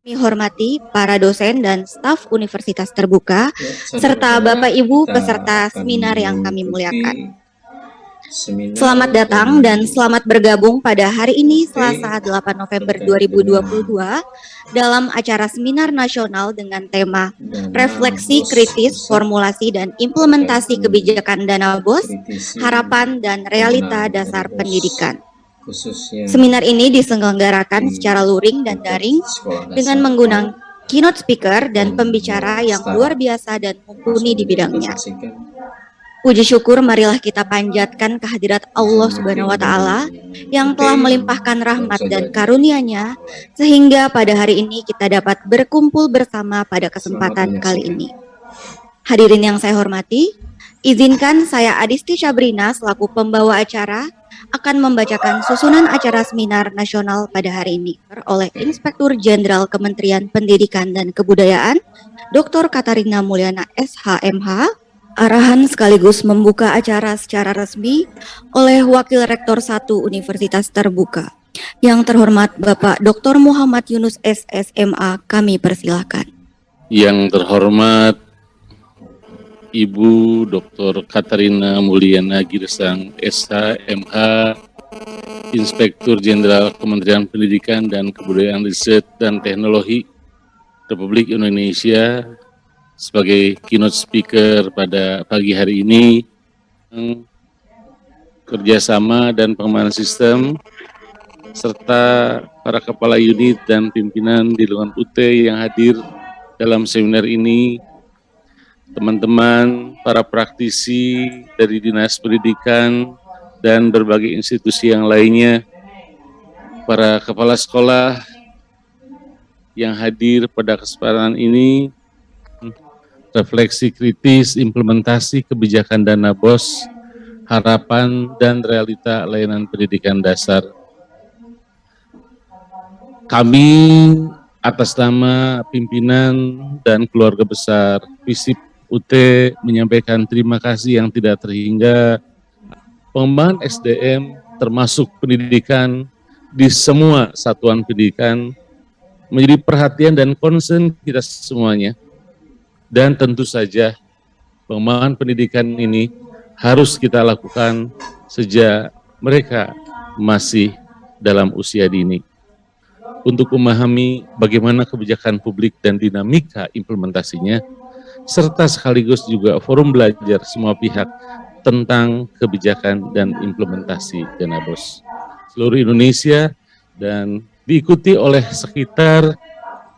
Kami hormati para dosen dan staf Universitas Terbuka, Ya, serta saudara-saudara, Bapak Ibu kita peserta akan seminar yang kami mengikuti muliakan. seminar Selamat datang dan dari selamat bergabung pada hari ini UT Selasa 8 November terkait 2022 dalam acara seminar nasional dengan tema dana Refleksi BOS Kritis pusat Formulasi dan terkait Implementasi Kebijakan Dana BOS, mengkritisi Harapan dan Realita penggunaan Dasar BOS Pendidikan. khususnya Seminar ini diselenggarakan di secara luring dan tingkat daring sekolah dengan dasar menggunakan keynote speaker dan dan pembicara yang startup luar biasa dan mumpuni di bidangnya. mengimplementasikan Puji syukur marilah kita panjatkan kehadirat Allah Subhanahu wa Ta'ala yang telah melimpahkan rahmat dan karunia-Nya sehingga pada hari ini kita dapat berkumpul bersama pada kesempatan kali ini. Hadirin yang saya hormati, izinkan saya Adisti Syabrina selaku pembawa acara akan membacakan susunan acara seminar nasional pada hari ini oleh Inspektur Jenderal Kementerian Pendidikan dan Kebudayaan, Dr. Katarina Mulyana SHMH. Arahan sekaligus membuka acara secara resmi oleh Wakil Rektor 1 Universitas Terbuka. Yang terhormat Bapak Dr. Muhammad Yunus SSMA, kami persilahkan. Yang terhormat Ibu Dr. Katarina Mulyana Girsang SHMH, Inspektur Jenderal Kementerian Pendidikan dan Kebudayaan Riset dan Teknologi Republik Indonesia, sebagai keynote speaker pada pagi hari ini, kerjasama dan pengembangan sistem, serta para kepala unit dan pimpinan di lingkungan UT yang hadir dalam seminar ini, teman-teman, para praktisi dari Dinas Pendidikan dan berbagai institusi yang lainnya, para kepala sekolah yang hadir pada kesempatan ini, refleksi kritis implementasi kebijakan dana BOS, harapan dan realita layanan pendidikan dasar. Kami atas nama pimpinan dan keluarga besar FISIP UT menyampaikan terima kasih yang tidak terhingga pengembangan SDM termasuk pendidikan di semua satuan pendidikan menjadi perhatian dan concern kita semuanya. Dan tentu saja pengembangan pendidikan ini harus kita lakukan sejak mereka masih dalam usia dini. Untuk memahami bagaimana kebijakan publik dan dinamika implementasinya, serta sekaligus juga forum belajar semua pihak tentang kebijakan dan implementasi dana BOS seluruh Indonesia dan diikuti oleh sekitar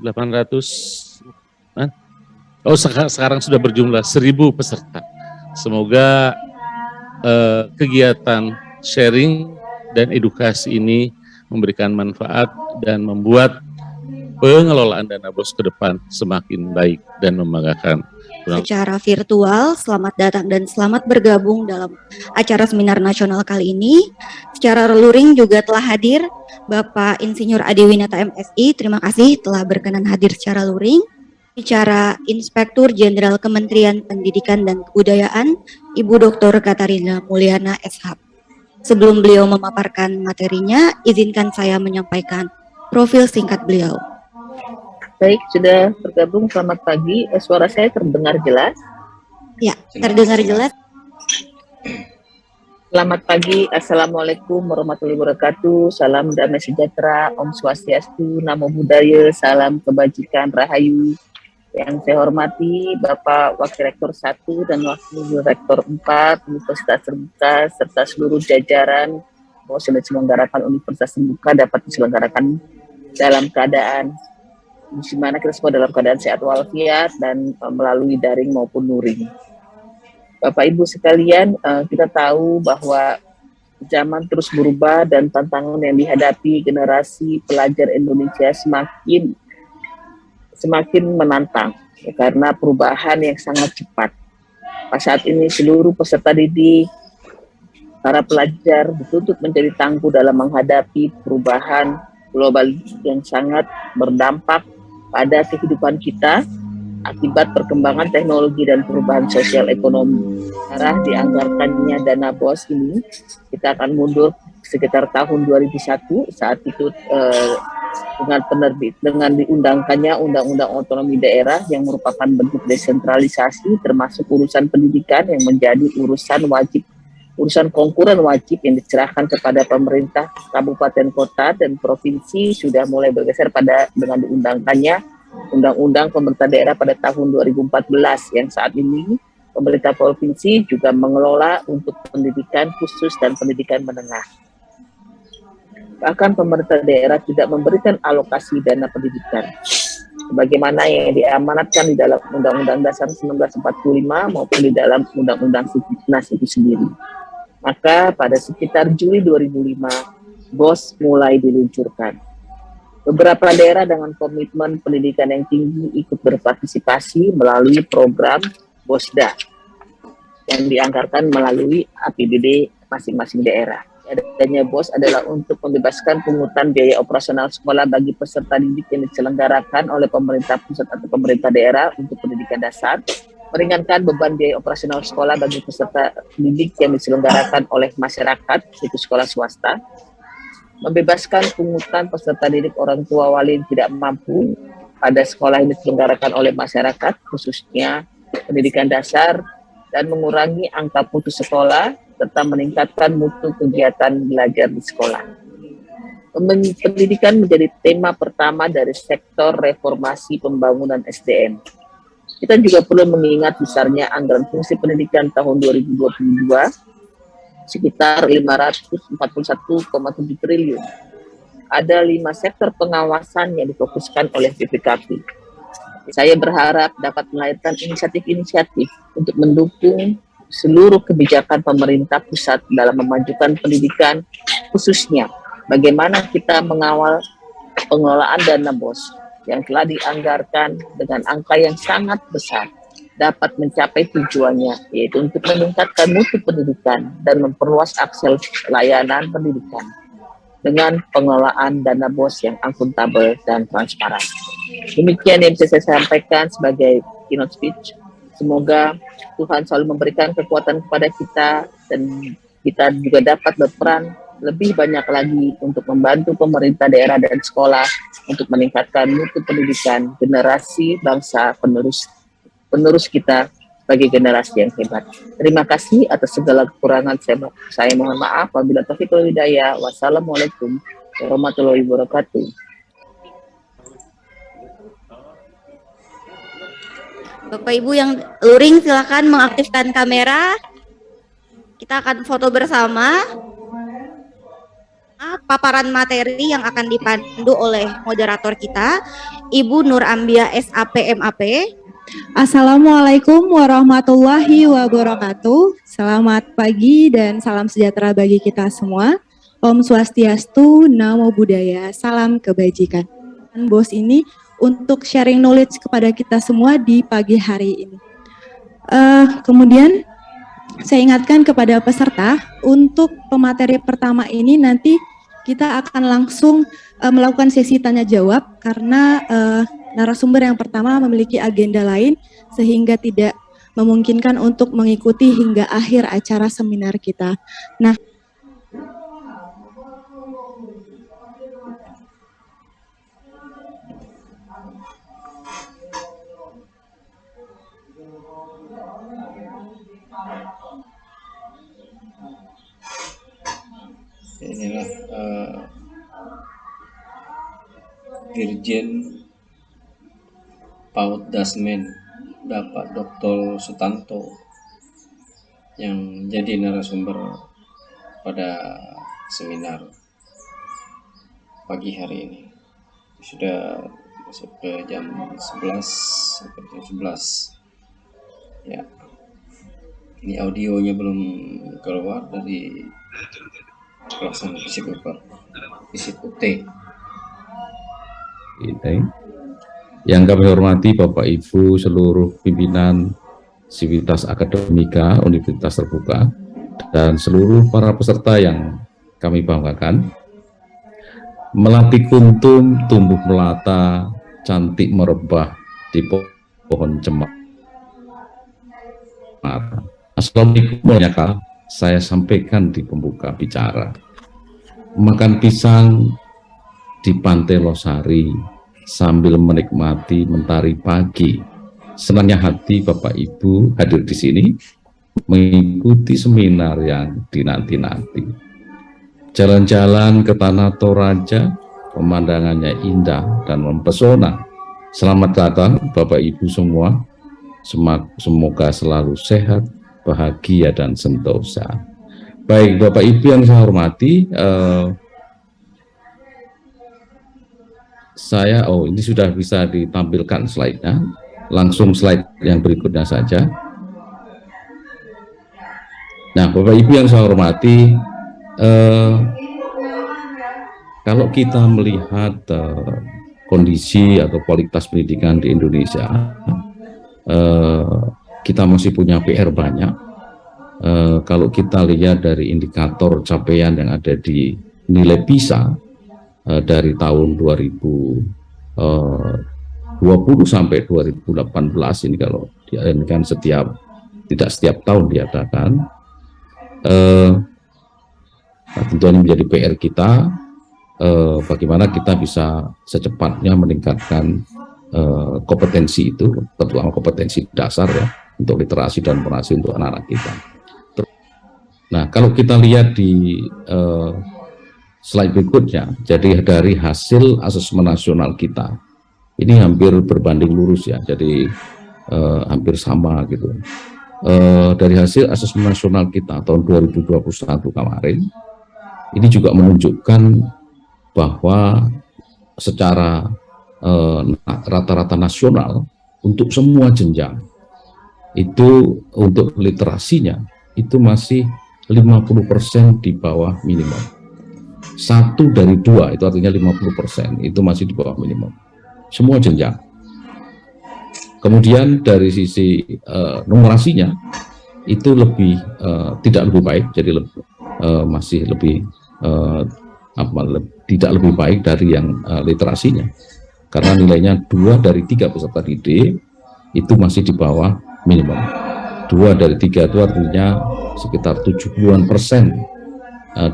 800 sekarang sudah berjumlah 1.000 peserta. Semoga kegiatan sharing dan edukasi ini memberikan manfaat dan membuat pengelolaan dana BOS ke depan semakin baik dan membanggakan. Secara virtual, selamat datang dan selamat bergabung dalam acara seminar nasional kali ini. Secara luring juga telah hadir Bapak Insinyur Adi Winata MSI, terima kasih telah berkenan hadir secara luring. Bicara Inspektur Jenderal Kementerian Pendidikan dan Kebudayaan, Ibu Dr. Katarina Mulyana SH. Sebelum beliau memaparkan materinya, izinkan saya menyampaikan profil singkat beliau. Baik, sudah bergabung, selamat pagi. Suara saya terdengar jelas? Ya, terdengar jelas. Selamat pagi, Assalamualaikum warahmatullahi wabarakatuh. Salam damai sejahtera, Om Swastiastu, Namo Buddhaya, salam kebajikan, Rahayu. Yang saya hormati Bapak Wakil Rektor 1 dan Wakil Rektor 4 Universitas Terbuka serta seluruh jajaran bahwa diselenggarakan Universitas Terbuka dapat diselenggarakan dalam keadaan di mana kita semua dalam keadaan sehat walafiat dan melalui daring maupun luring. Bapak Ibu sekalian, kita tahu bahwa zaman terus berubah dan tantangan yang dihadapi generasi pelajar Indonesia semakin menantang ya, karena perubahan yang sangat cepat. Pada saat ini seluruh peserta didik, para pelajar dituntut menjadi tangguh dalam menghadapi perubahan global yang sangat berdampak pada kehidupan kita akibat perkembangan teknologi dan perubahan sosial ekonomi. Arah dianggarkannya dana BOS ini, kita akan mundur sekitar tahun 2001, saat itu dengan diundangkannya Undang-Undang Otonomi Daerah yang merupakan bentuk desentralisasi termasuk urusan pendidikan yang menjadi urusan konkuren wajib yang diserahkan kepada pemerintah kabupaten kota dan provinsi sudah mulai bergeser dengan diundangkannya Undang-Undang Pemerintah Daerah pada tahun 2014 yang saat ini pemerintah provinsi juga mengelola untuk pendidikan khusus dan pendidikan menengah. Bahkan pemerintah daerah tidak memberikan alokasi dana pendidikan sebagaimana yang diamanatkan di dalam Undang-Undang Dasar 1945 maupun di dalam Undang-Undang Sipnas itu sendiri. Maka pada sekitar Juli 2005, BOS mulai diluncurkan. Beberapa daerah dengan komitmen pendidikan yang tinggi ikut berpartisipasi melalui program BOSDA yang dianggarkan melalui APBD masing-masing daerah. Adanya BOS adalah untuk membebaskan pungutan biaya operasional sekolah bagi peserta didik yang diselenggarakan oleh pemerintah pusat atau pemerintah daerah untuk pendidikan dasar, meringankan beban biaya operasional sekolah bagi peserta didik yang diselenggarakan oleh masyarakat, yaitu sekolah swasta, membebaskan pungutan peserta didik orang tua wali yang tidak mampu pada sekolah yang diselenggarakan oleh masyarakat, khususnya pendidikan dasar, dan mengurangi angka putus sekolah, serta meningkatkan mutu kegiatan belajar di sekolah. Pendidikan menjadi tema pertama dari sektor reformasi pembangunan SDM. Kita juga perlu mengingat besarnya anggaran fungsi pendidikan tahun 2022 sekitar 541,7 triliun. Ada 5 sektor pengawasan yang difokuskan oleh BPKP. Saya berharap dapat melahirkan inisiatif-inisiatif untuk mendukung seluruh kebijakan pemerintah pusat dalam memajukan pendidikan, khususnya bagaimana kita mengawal pengelolaan dana BOS yang telah dianggarkan dengan angka yang sangat besar dapat mencapai tujuannya, yaitu untuk meningkatkan mutu pendidikan dan memperluas akses layanan pendidikan dengan pengelolaan dana BOS yang akuntabel dan transparan. Demikian yang bisa saya sampaikan sebagai keynote speech. Semoga Tuhan selalu memberikan kekuatan kepada kita dan kita juga dapat berperan lebih banyak lagi untuk membantu pemerintah daerah dan sekolah untuk meningkatkan mutu pendidikan generasi bangsa penerus kita sebagai generasi yang hebat. Terima kasih atas segala kekurangan. Saya mohon maaf. Wabillahi taufiq wal hidayah. Wassalamualaikum warahmatullahi wabarakatuh. Bapak Ibu yang luring silakan mengaktifkan kamera. Kita akan foto bersama. Paparan materi yang akan dipandu oleh moderator kita, Ibu Nur Ambia SAP MAP. Assalamualaikum warahmatullahi wabarakatuh. Selamat pagi dan salam sejahtera bagi kita semua. Om Swastiastu, Namo Buddhaya, salam kebajikan. BOS ini untuk sharing knowledge kepada kita semua di pagi hari ini. Kemudian saya ingatkan kepada peserta untuk pemateri pertama ini nanti kita akan langsung melakukan sesi tanya jawab karena narasumber yang pertama memiliki agenda lain sehingga tidak memungkinkan untuk mengikuti hingga akhir acara seminar kita. Nah, inilah Dirjen PAUD Dasmen Bapak Dr. Sutanto yang jadi narasumber pada seminar pagi hari ini. Sudah masuk ke jam 11 sampai jam 11 ya. Ini audionya belum keluar dari pelaksanaan fisip UT. Yang kami hormati Bapak Ibu seluruh pimpinan Sivitas Akademika Universitas Terbuka dan seluruh para peserta yang kami banggakan. Melati kuntum tumbuh melata, cantik merebah di pohon cemara. Assalamualaikum warahmatullahi wabarakatuh. Saya sampaikan di pembuka bicara. Makan pisang di Pantai Losari sambil menikmati mentari pagi. Senangnya hati Bapak Ibu hadir di sini mengikuti seminar yang dinanti-nanti. Jalan-jalan ke Tanah Toraja, pemandangannya indah dan mempesona. Selamat datang Bapak Ibu semua. Semoga selalu sehat, bahagia dan sentosa. Baik Bapak Ibu yang saya hormati, ini sudah bisa ditampilkan slide-nya. Langsung slide yang berikutnya saja. Nah, Bapak Ibu yang saya hormati, kalau kita melihat kondisi atau kualitas pendidikan di Indonesia, kita masih punya PR banyak. Kalau kita lihat dari indikator capaian yang ada di nilai PISA dari tahun 2020 sampai 2018 ini, kalau ini kan tidak setiap tahun diadakan, tentu ini menjadi PR kita, bagaimana kita bisa secepatnya meningkatkan kompetensi itu, terutama kompetensi dasar ya, untuk literasi dan numerasi untuk anak-anak kita. Nah, kalau kita lihat di slide berikutnya, jadi dari hasil asesmen nasional kita, ini hampir berbanding lurus ya, jadi hampir sama gitu. Dari hasil asesmen nasional kita tahun 2021 kemarin, ini juga menunjukkan bahwa secara rata-rata nasional untuk semua jenjang itu untuk literasinya itu masih 50% di bawah minimum. 1 dari 2 itu artinya 50% itu masih di bawah minimum. Semua jenjang. Kemudian dari sisi numerasinya itu lebih tidak lebih baik, jadi masih lebih tidak lebih baik dari yang literasinya, karena nilainya 2 dari 3 peserta didik itu masih di bawah minimum. 2 dari 3 itu artinya sekitar 70%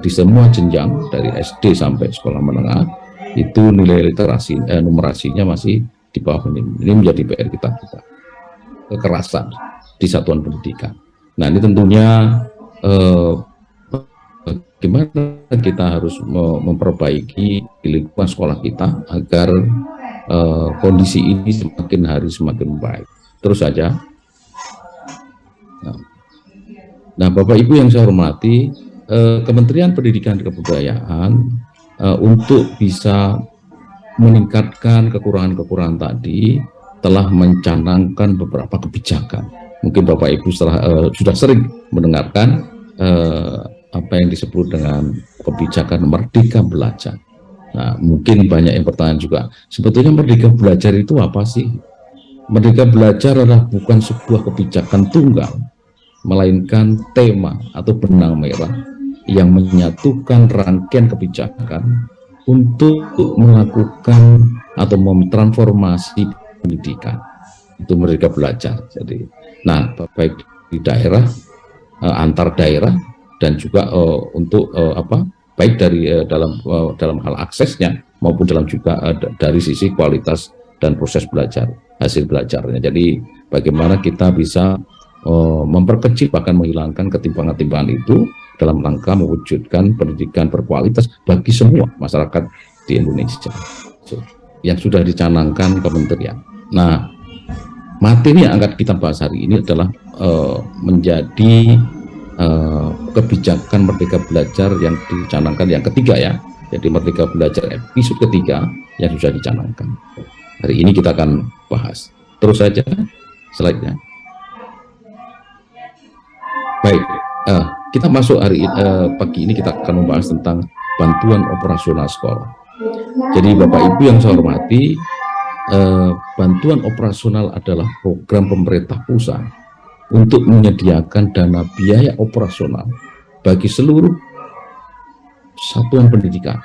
di semua jenjang dari SD sampai sekolah menengah itu nilai literasi numerasinya masih di bawah minimum. Ini menjadi PR kita, kekerasan di satuan pendidikan. Nah, ini tentunya bagaimana kita harus memperbaiki di lingkungan sekolah kita agar kondisi ini semakin hari semakin baik. Terus saja. Nah, Bapak Ibu yang saya hormati, Kementerian Pendidikan dan Kebudayaan untuk bisa meningkatkan kekurangan-kekurangan tadi telah mencanangkan beberapa kebijakan. Mungkin Bapak Ibu sudah sering mendengarkan apa yang disebut dengan kebijakan Merdeka Belajar. Nah, mungkin banyak yang bertanya juga, sebetulnya Merdeka Belajar itu apa sih? Merdeka Belajar adalah bukan sebuah kebijakan tunggal, melainkan tema atau benang merah yang menyatukan rangkaian kebijakan untuk melakukan atau mentransformasi pendidikan. Itu Merdeka Belajar. Jadi, nah, baik di daerah, antar daerah, dan juga untuk baik dari dalam hal aksesnya maupun dalam juga dari sisi kualitas dan proses belajar, hasil belajarnya. Jadi bagaimana kita bisa memperkecil bahkan menghilangkan ketimpangan-ketimpangan itu dalam rangka mewujudkan pendidikan berkualitas bagi semua masyarakat di Indonesia yang sudah dicanangkan kementerian. Nah, materi yang akan kita bahas hari ini adalah menjadi kebijakan Merdeka Belajar yang dicanangkan yang ketiga ya. Jadi Merdeka Belajar episode ketiga yang sudah dicanangkan. Hari ini kita akan bahas. Terus saja slide-nya. Baik, kita masuk pagi ini kita akan membahas tentang bantuan operasional sekolah. Jadi Bapak Ibu yang saya hormati, bantuan operasional adalah program pemerintah pusat untuk menyediakan dana biaya operasional bagi seluruh satuan pendidikan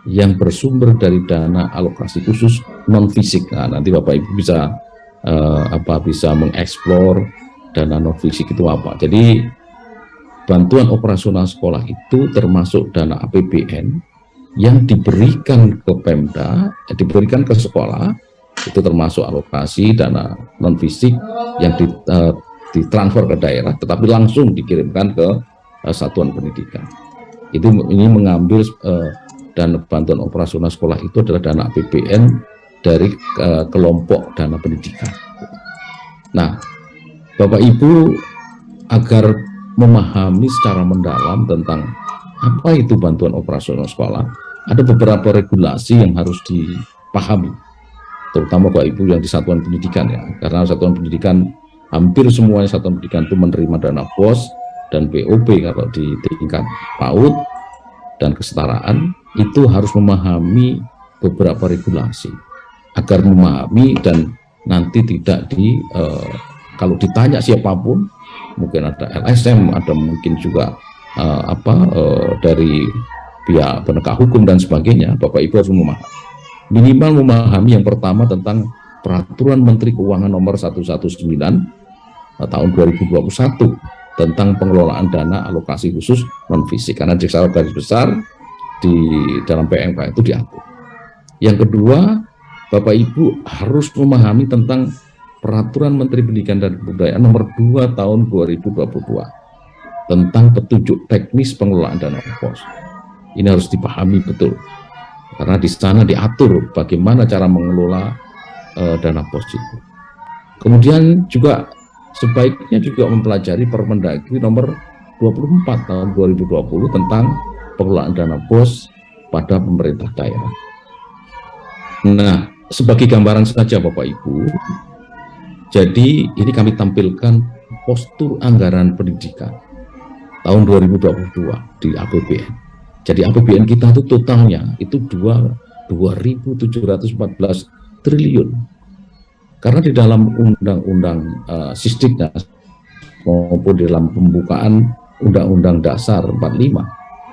yang bersumber dari dana alokasi khusus non-fisik. Nah, nanti Bapak Ibu bisa bisa mengeksplor dana non-fisik itu apa. Jadi bantuan operasional sekolah itu termasuk dana APBN yang diberikan ke Pemda, diberikan ke sekolah, itu termasuk alokasi dana non fisik yang ditransfer ke daerah, tetapi langsung dikirimkan ke satuan pendidikan. Ini mengambil dana bantuan operasional sekolah itu adalah dana APBN dari kelompok dana pendidikan. Nah, Bapak Ibu, agar memahami secara mendalam tentang apa itu bantuan operasional sekolah, ada beberapa regulasi yang harus dipahami, terutama Bapak Ibu yang di satuan pendidikan ya, karena satuan pendidikan hampir semuanya satuan pendidikan itu menerima dana BOS dan BOP. Kalau di tingkat PAUD dan kesetaraan itu harus memahami beberapa regulasi agar memahami dan nanti tidak kalau ditanya siapapun, mungkin ada LSM, ada mungkin juga dari pihak penegak hukum dan sebagainya, Bapak Ibu harus memahami. Minimal memahami yang pertama tentang Peraturan Menteri Keuangan Nomor 119 tahun 2021 tentang pengelolaan dana alokasi khusus non fisik, karena secara garis besar di dalam PMK itu diatur. Yang kedua, Bapak Ibu harus memahami tentang Peraturan Menteri Pendidikan dan Kebudayaan Nomor 2 tahun 2022 tentang petunjuk teknis pengelolaan dana POS. Ini harus dipahami betul, karena di sana diatur bagaimana cara mengelola dana POS itu. Kemudian juga sebaiknya juga mempelajari Permendagri Nomor 24 tahun 2020 tentang pengelolaan dana POS pada pemerintah daerah. Nah, sebagai gambaran saja Bapak Ibu, jadi ini kami tampilkan postur anggaran pendidikan tahun 2022 di APBN. Jadi APBN kita itu totalnya itu 2.714 triliun. Karena di dalam undang-undang Sisdiknas maupun di dalam pembukaan Undang-Undang Dasar 45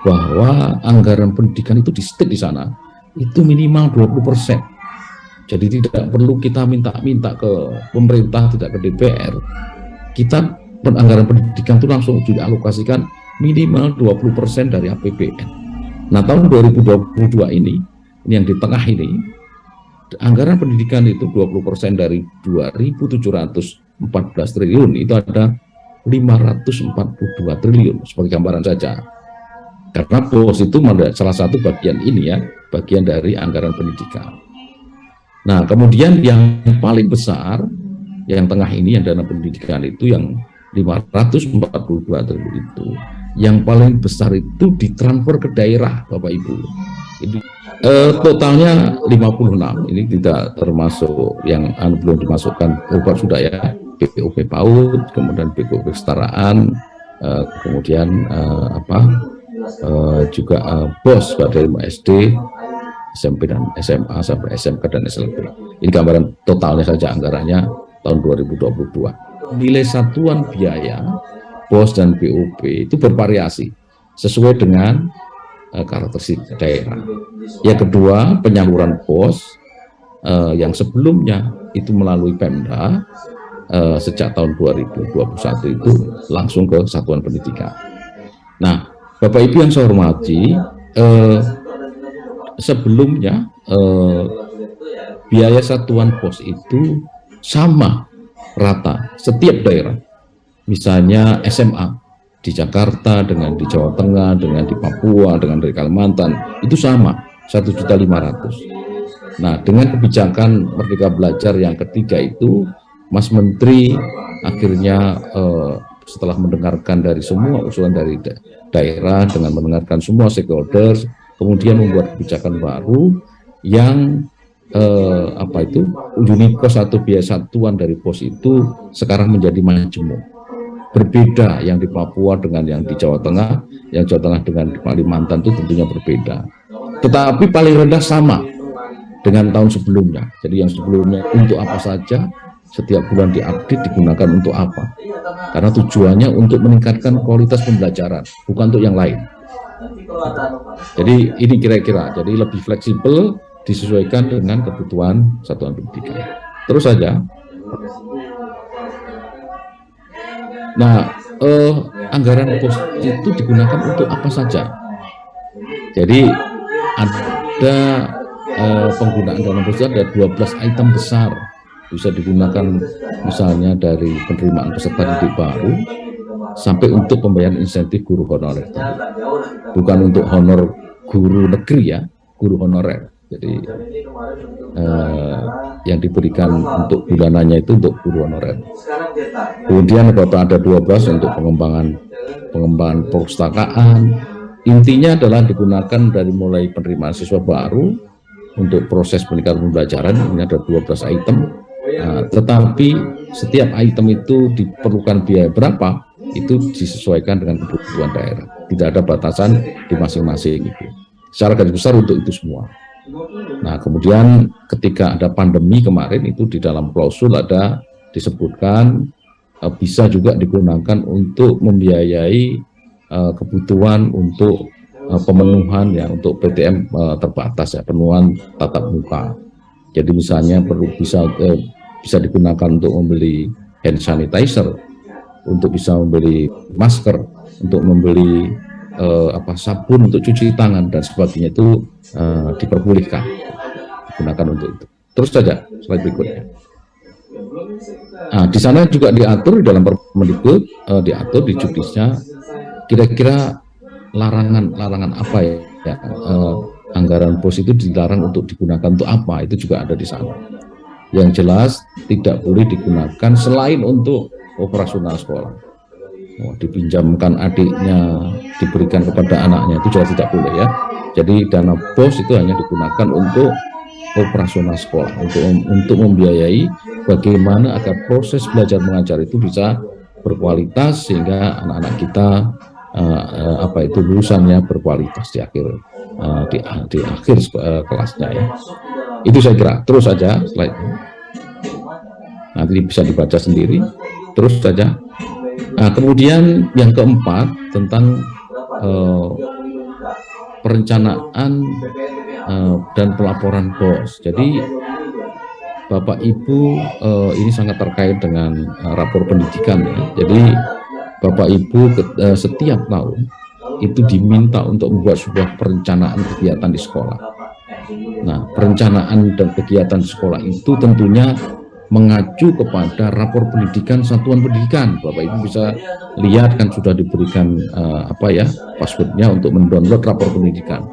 bahwa anggaran pendidikan itu di sana itu minimal 20%. Jadi tidak perlu kita minta-minta ke pemerintah, tidak ke DPR. Kita anggaran pendidikan itu langsung dialokasikan minimal 20% dari APBN. Nah, tahun 2022 ini yang di tengah ini, anggaran pendidikan itu 20% dari 2.714 triliun, itu ada 542 triliun, sebagai gambaran saja. Karena BOS itu salah satu bagian ini ya, bagian dari anggaran pendidikan. Nah, kemudian yang paling besar, yang tengah ini, yang dana pendidikan itu yang 542 triliun itu, yang paling besar itu ditransfer ke daerah, Bapak Ibu. Itu totalnya 56, ini tidak termasuk yang belum dimasukkan, sudah ya, BOP PAUD, kemudian BOP kesetaraan, kemudian juga BOS pada SD, SMP dan SMA sampai SMK dan SLB. Ini gambaran totalnya saja anggarannya tahun 2022. Nilai satuan biaya BOS dan BOP itu bervariasi sesuai dengan karakteristik daerah. Yang kedua, penyaluran BOS yang sebelumnya itu melalui Pemda sejak tahun 2021 itu langsung ke satuan pendidikan. Nah, Bapak Ibu yang saya hormati, sebelumnya biaya satuan POS itu sama rata setiap daerah. Misalnya SMA di Jakarta dengan di Jawa Tengah, dengan di Papua, dengan di Kalimantan, itu sama 1.500.000. Nah, dengan kebijakan Merdeka Belajar yang ketiga itu, Mas Menteri akhirnya setelah mendengarkan dari semua usulan dari daerah, dengan mendengarkan semua stakeholders, kemudian membuat kebijakan baru yang unit cost atau biaya satuan dari POS itu sekarang menjadi majemuk. Berbeda yang di Papua dengan yang di Jawa Tengah, yang Jawa Tengah dengan di Kalimantan itu tentunya berbeda. Tetapi paling rendah sama dengan tahun sebelumnya. Jadi yang sebelumnya untuk apa saja, setiap bulan diupdate digunakan untuk apa? Karena tujuannya untuk meningkatkan kualitas pembelajaran, bukan untuk yang lain. Jadi ini kira-kira, jadi lebih fleksibel, disesuaikan dengan kebutuhan satuan pendidikan. Terus saja. Nah, anggaran POS itu digunakan untuk apa saja? Jadi ada penggunaan dana BOS itu ada 12 item besar, bisa digunakan misalnya dari penerimaan peserta didik baru sampai untuk pembayaran insentif guru honorer, bukan untuk honor guru negeri ya, guru honorer. Jadi yang diberikan untuk bulanannya itu untuk guru honorer. Kemudian kalau ada 12 untuk pengembangan perpustakaan. Intinya adalah digunakan dari mulai penerimaan siswa baru untuk proses peningkatan pembelajaran. Ini ada 12 item. Tetapi setiap item itu diperlukan biaya berapa, itu disesuaikan dengan kebutuhan daerah. Tidak ada batasan di masing-masing itu. Secara garis besar untuk itu semua. Nah, kemudian ketika ada pandemi kemarin itu di dalam klausul ada disebutkan bisa juga digunakan untuk membiayai kebutuhan untuk pemenuhan ya, untuk PTM terbatas ya, pemenuhan tatap muka. Jadi misalnya bisa digunakan untuk membeli hand sanitizer, untuk bisa membeli masker, untuk membeli sabun untuk cuci tangan dan sebagainya, itu diperbolehkan digunakan untuk itu. Terus saja slide berikutnya. Nah, di sana juga diatur di dalam Permendikbud, diatur di judisnya kira-kira larangan apa ya, anggaran BOS itu dilarang untuk digunakan untuk apa, itu juga ada di sana. Yang jelas tidak boleh digunakan selain untuk operasional sekolah. Dipinjamkan adiknya, diberikan kepada anaknya, itu juga tidak boleh ya. Jadi dana BOS itu hanya digunakan untuk operasional sekolah, untuk membiayai bagaimana agar proses belajar mengajar itu bisa berkualitas sehingga anak-anak kita lulusannya berkualitas di akhir kelasnya ya. Itu saya kira. Terus saja slide. Nanti bisa dibaca sendiri. Terus saja. Nah, kemudian yang keempat tentang perencanaan dan pelaporan BOS. Jadi Bapak Ibu ini sangat terkait dengan rapor pendidikan ya. Jadi Bapak Ibu setiap tahun itu diminta untuk membuat sebuah perencanaan kegiatan di sekolah. Nah, perencanaan dan kegiatan di sekolah itu tentunya mengacu kepada rapor pendidikan satuan pendidikan. Bapak Ibu bisa lihat kan sudah diberikan passwordnya untuk mendownload rapor pendidikan.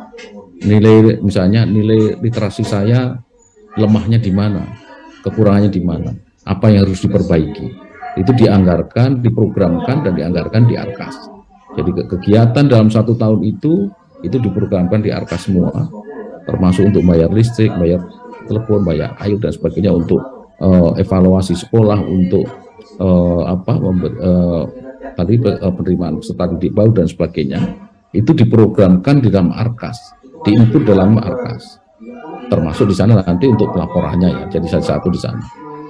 Misalnya nilai literasi saya lemahnya di mana, kekurangannya di mana, apa yang harus diperbaiki. Itu dianggarkan, diprogramkan, dan dianggarkan di Arkas. Jadi kegiatan dalam 1 tahun itu diprogramkan di Arkas semua, termasuk untuk bayar listrik, bayar telepon, bayar air, dan sebagainya, untuk evaluasi sekolah, untuk penerimaan peserta didik baru, dan sebagainya. Itu diprogramkan di dalam Arkas, diinput dalam Arkas. Termasuk di sana nanti untuk pelaporannya ya, jadi satu di sana.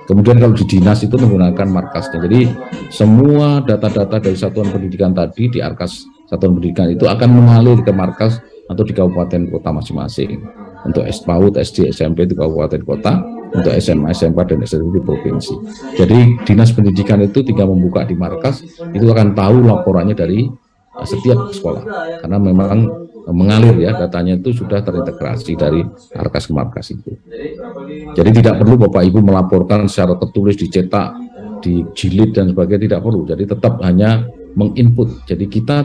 Kemudian kalau di dinas itu menggunakan markasnya. Jadi semua data-data dari satuan pendidikan tadi di Arkas satuan pendidikan itu akan mengalir ke markas atau di kabupaten kota masing-masing. Untuk PAUD, SD, SMP di kabupaten kota, untuk SMA, SMK, dan SMP di provinsi. Jadi dinas pendidikan itu tinggal membuka di markas, itu akan tahu laporannya dari setiap sekolah. Karena memang mengalir ya, datanya itu sudah terintegrasi dari Arkas ke markas itu. Jadi tidak perlu Bapak Ibu melaporkan secara tertulis, dicetak, dijilid dan sebagainya, tidak perlu. Jadi tetap hanya menginput. Jadi kita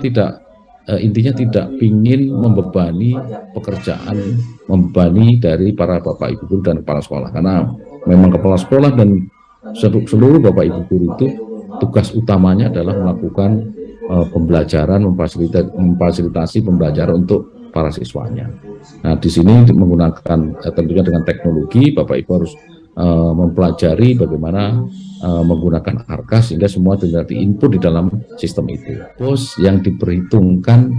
intinya tidak ingin membebani pekerjaan, membebani dari para Bapak Ibu guru dan kepala sekolah. Karena memang kepala sekolah dan seluruh Bapak Ibu guru itu tugas utamanya adalah melakukan pembelajaran, memfasilitasi pembelajaran untuk para siswanya. Nah, di sini menggunakan tentunya dengan teknologi, Bapak Ibu harus mempelajari bagaimana menggunakan Arkas sehingga semua tinggal diinput di dalam sistem itu. BOS yang diperhitungkan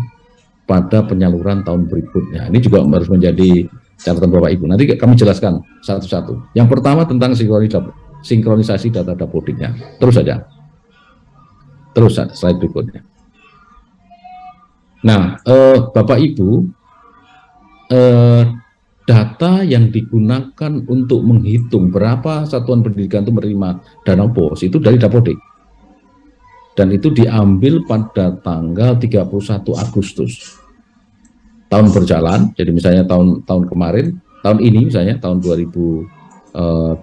pada penyaluran tahun berikutnya. Ini juga harus menjadi catatan Bapak Ibu. Nanti kami jelaskan satu-satu. Yang pertama tentang sinkronisasi data dapodiknya. Terus saja. Terus slide berikutnya. Nah, Bapak Ibu, data yang digunakan untuk menghitung berapa satuan pendidikan itu menerima dana BOS itu dari Dapodik. Dan itu diambil pada tanggal 31 Agustus. tahun berjalan. Jadi misalnya tahun kemarin, tahun ini misalnya tahun 2022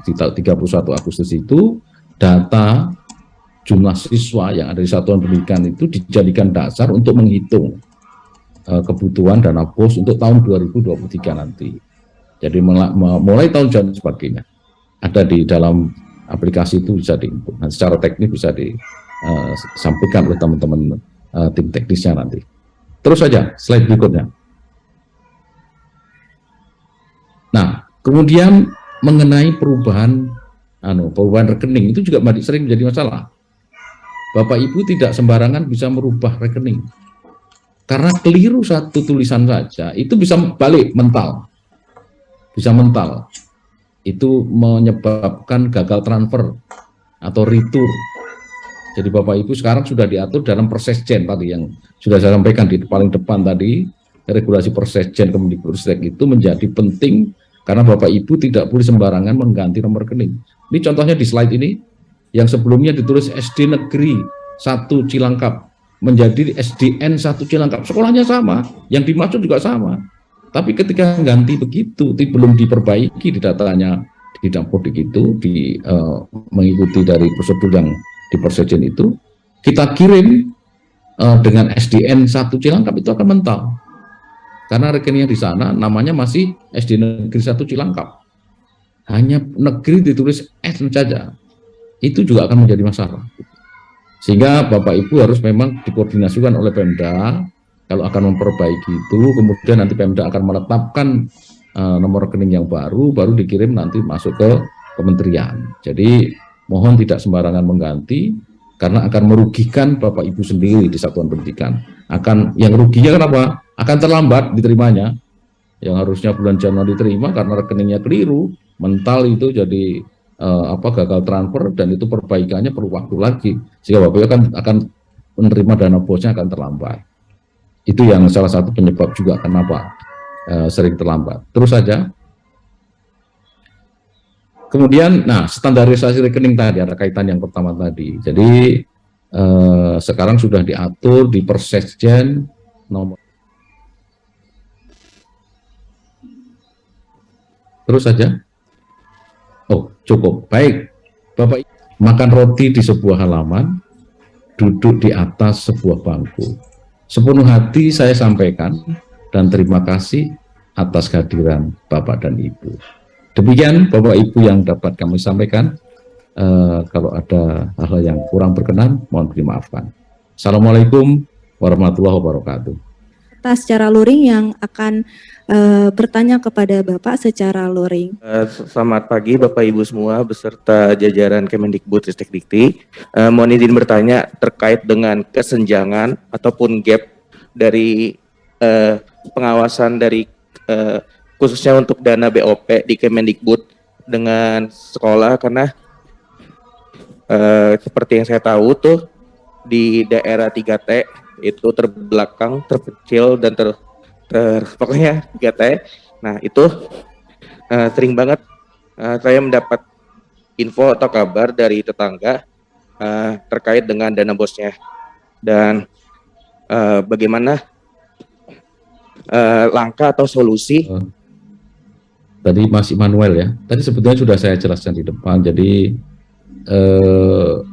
di 31 Agustus itu data jumlah siswa yang ada di satuan pendidikan itu dijadikan dasar untuk menghitung kebutuhan dana BOS untuk tahun 2023 nanti. Jadi mulai tahun Januari sebagainya ada di dalam aplikasi itu bisa diinput. Nah, secara teknis bisa disampaikan oleh teman-teman tim teknisnya nanti. Terus saja slide berikutnya. Nah, kemudian mengenai perubahan rekening itu juga sering menjadi masalah. Bapak Ibu tidak sembarangan bisa merubah rekening. Karena keliru satu tulisan saja, itu bisa balik mental. Bisa mental. Itu menyebabkan gagal transfer atau retur. Jadi Bapak Ibu sekarang sudah diatur dalam Persesjen tadi yang sudah saya sampaikan di paling depan tadi, regulasi Persesjen Kemendikbudristek itu menjadi penting karena Bapak Ibu tidak boleh sembarangan mengganti nomor rekening. Ini contohnya di slide ini, yang sebelumnya ditulis SD Negeri 1 Cilangkap menjadi SDN 1 Cilangkap. Sekolahnya sama, yang dimaksud juga sama. Tapi ketika ganti begitu, belum diperbaiki di datanya, di Dapodik itu, mengikuti dari prosedur yang di Persesjen itu, kita kirim dengan SDN 1 Cilangkap itu akan mental. Karena rekeningnya di sana namanya masih SD Negeri 1 Cilangkap. Hanya negeri ditulis S saja. Itu juga akan menjadi masalah. Sehingga Bapak Ibu harus memang dikoordinasikan oleh Pemda kalau akan memperbaiki itu, kemudian nanti Pemda akan menetapkan nomor rekening yang baru dikirim nanti masuk ke kementerian. Jadi mohon tidak sembarangan mengganti karena akan merugikan Bapak Ibu sendiri di satuan pendidikan. Yang ruginya kenapa? Akan terlambat diterimanya. Yang harusnya bulan Januari diterima karena rekeningnya keliru, mental itu jadi gagal transfer dan itu perbaikannya perlu waktu lagi. Sehingga Bapak Ibu akan menerima dana BOS-nya akan terlambat. Itu yang salah satu penyebab juga kenapa sering terlambat. Terus saja. Kemudian, standarisasi rekening tadi ada kaitan yang pertama tadi. Jadi sekarang sudah diatur di Persesjen nomor. Terus saja. Oh, cukup. Baik. Bapak makan roti di sebuah halaman, duduk di atas sebuah bangku. Sepenuh hati saya sampaikan dan terima kasih atas kehadiran Bapak dan Ibu. Demikian Bapak Ibu yang dapat kami sampaikan. Kalau ada hal-hal yang kurang berkenan, mohon dimaafkan. Assalamualaikum warahmatullahi wabarakatuh. Secara luring yang akan bertanya kepada Bapak secara luring. Selamat pagi Bapak Ibu semua beserta jajaran Kemendikbudristekdikti. Mohon izin bertanya terkait dengan kesenjangan ataupun gap dari pengawasan dari khususnya untuk dana BOP di Kemendikbud dengan sekolah, karena seperti yang saya tahu tuh di daerah 3T itu terbelakang, terpencil dan pokoknya 3T. Nah itu sering banget saya mendapat info atau kabar dari tetangga terkait dengan dana BOS-nya dan bagaimana langkah atau solusi. Tadi masih manual ya. Tadi sebetulnya sudah saya jelaskan di depan. Jadi